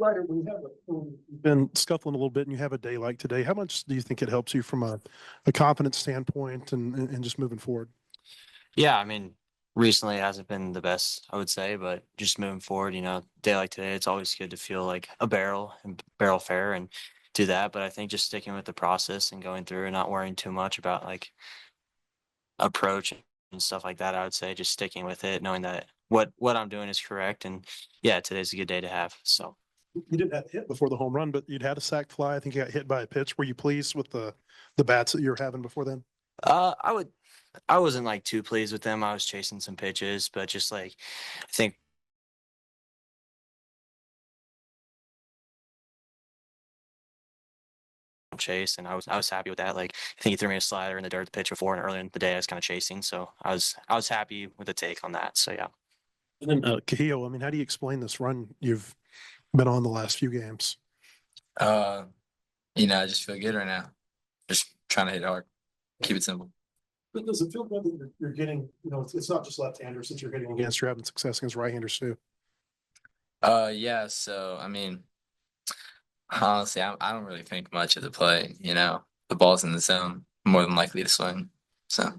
Ryder, when you've been scuffling a little bit and you have a day like today, how much do you think it helps you from a confidence standpoint and just moving forward? Yeah, I mean, recently it hasn't been the best, I would say, but just moving forward, day like today, it's always good to feel like a barrel and barrel fair and do that. But I think just sticking with the process and going through and not worrying too much about like approach and stuff like that, I would say just sticking with it, knowing that what I'm doing is correct. And yeah, today's a good day to have. So You didn't have a hit before the home run, but you'd had a sac fly. I think you got hit by a pitch. Were you pleased with the bats that you were having before then? I wasn't like too pleased with them. I was chasing some pitches, but just like I think chase, and I was happy with that. Like I think he threw me a slider in the dirt the pitch before, and earlier in the day I was kind of chasing, so I was happy with the take on that. So yeah. And then Kuhio, I mean, how do you explain this run you've been on the last few games? Uh, I just feel good right now. Just trying to hit hard. Keep it simple. But does it feel good that you're getting, it's not just left-handers that you're hitting against, you're having success against right-handers too? Yeah. So I mean, honestly, I don't really think much of the play. The ball's in the zone, more than likely to swing. So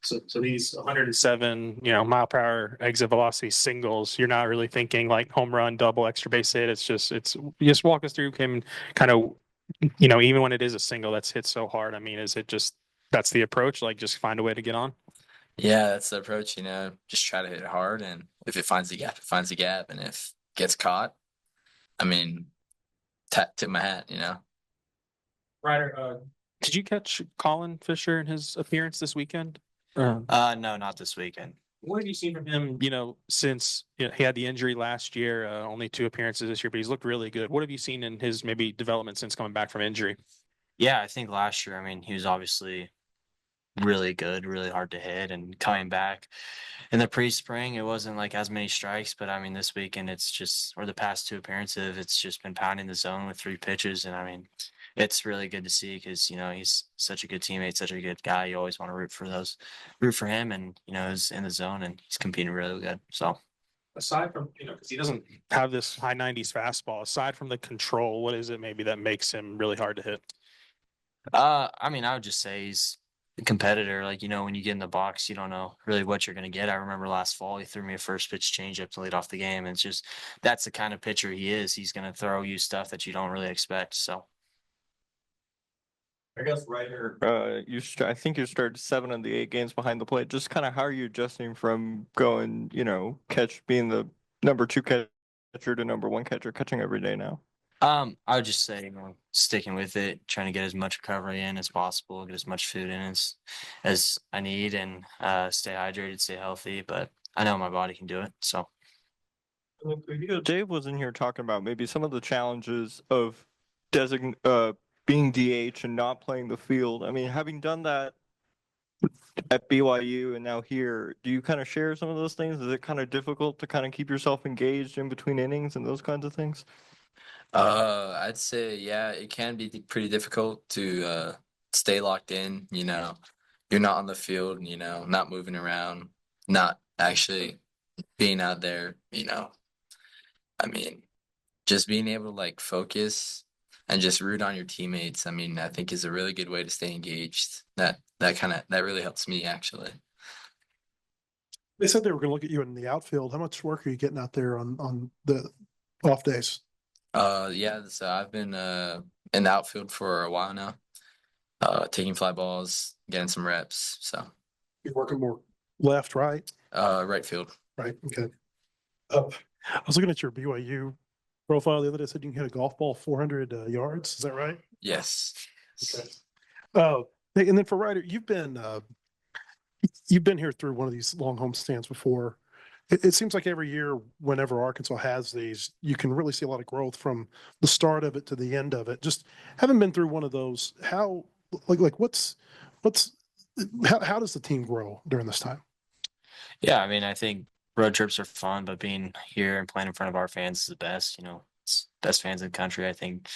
So these 107, mile per hour exit velocity singles, you're not really thinking like home run, double, extra base hit. You just walk us through him kind of, even when it is a single that's hit so hard. I mean, is it just that's the approach? Like just find a way to get on? yeah, that's the approach. Just try to hit it hard, and if it finds the gap, it finds the gap, and if it gets caught, I mean, tip my hat. Ryder, did you catch Colin Fisher in his appearance this weekend? No, not this weekend. What have you seen from him, since he had the injury last year, only two appearances this year, but he's looked really good. What have you seen in his maybe development since coming back from injury? Yeah, I think last year, I mean, he was obviously really good, really hard to hit, and coming back in the pre-spring, it wasn't like as many strikes, but I mean, this weekend it's just, or the past two appearances, it's just been pounding the zone with three pitches, and I mean, it's really good to see because he's such a good teammate, such a good guy. You always want to root for him, and he's in the zone and he's competing really good. So Aside from, because he doesn't have this high 90s fastball, aside from the control, what is it maybe that makes him really hard to hit? I mean, I would just say he's a competitor. Like, when you get in the box, you don't know really what you're going to get. I remember last fall, he threw me a first pitch changeup to lead off the game. And it's just, that's the kind of pitcher he is. He's going to throw you stuff that you don't really expect. So, I guess Ryder, I think you started 7 of the 8 games behind the plate. Just kind of how are you adjusting from going, being the number two catcher to number one catcher, catching every day now? I would just say, sticking with it, trying to get as much recovery in as possible, get as much food in as I need, and stay hydrated, stay healthy. But I know my body can do it. So, Dave was in here talking about maybe some of the challenges of being DH and not playing the field. I mean, having done that at BYU and now here, do you kind of share some of those things? Is it kind of difficult to kind of keep yourself engaged in between innings and those kinds of things? I'd say yeah, it can be pretty difficult to stay locked in. You're not on the field. Not moving around, not actually being out there. I mean, just being able to like focus and just root on your teammates. I mean, I think is a really good way to stay engaged. That really helps me actually. They said they were going to look at you in the outfield. How much work are you getting out there on the off days? Yeah, so I've been in the outfield for a while now, taking fly balls, getting some reps. So You're working more left, right? right field. Right. Okay. I was looking at your BYU profile the other day. It said you can hit a golf ball 400 yards. Is that right? Yes. Okay. Hey, and then for Ryder, you've been here through one of these long home stands before. It seems like every year, whenever Arkansas has these, you can really see a lot of growth from the start of it to the end of it. Just having been through one of those, how how does the team grow during this time? yeah, I mean, I think road trips are fun, but being here and playing in front of our fans is the best. It's best fans in the country. I think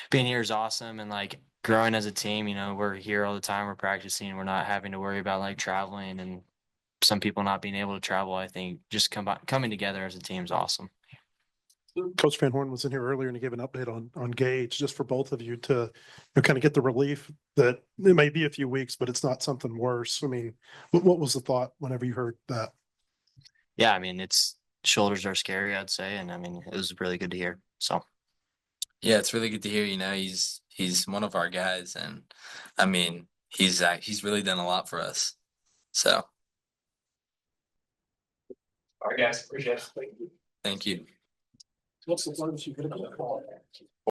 being here is awesome, and like growing as a team. We're here all the time. We're practicing. We're not having to worry about like traveling and some people not being able to travel. I think just coming together as a team is awesome. Coach Van Horn was in here earlier and he gave an update on Gage, just for both of you to kind of get the relief that it may be a few weeks, but it's not something worse. I mean, what was the thought whenever you heard that? Yeah, I mean, it's shoulders are scary, I'd say, and I mean, it was really good to hear. So Yeah, it's really good to hear. You know, he's one of our guys, and I mean, he's really done a lot for us. So All right, guys, appreciate it. Thank you. thank you. What's the latest you get about that call?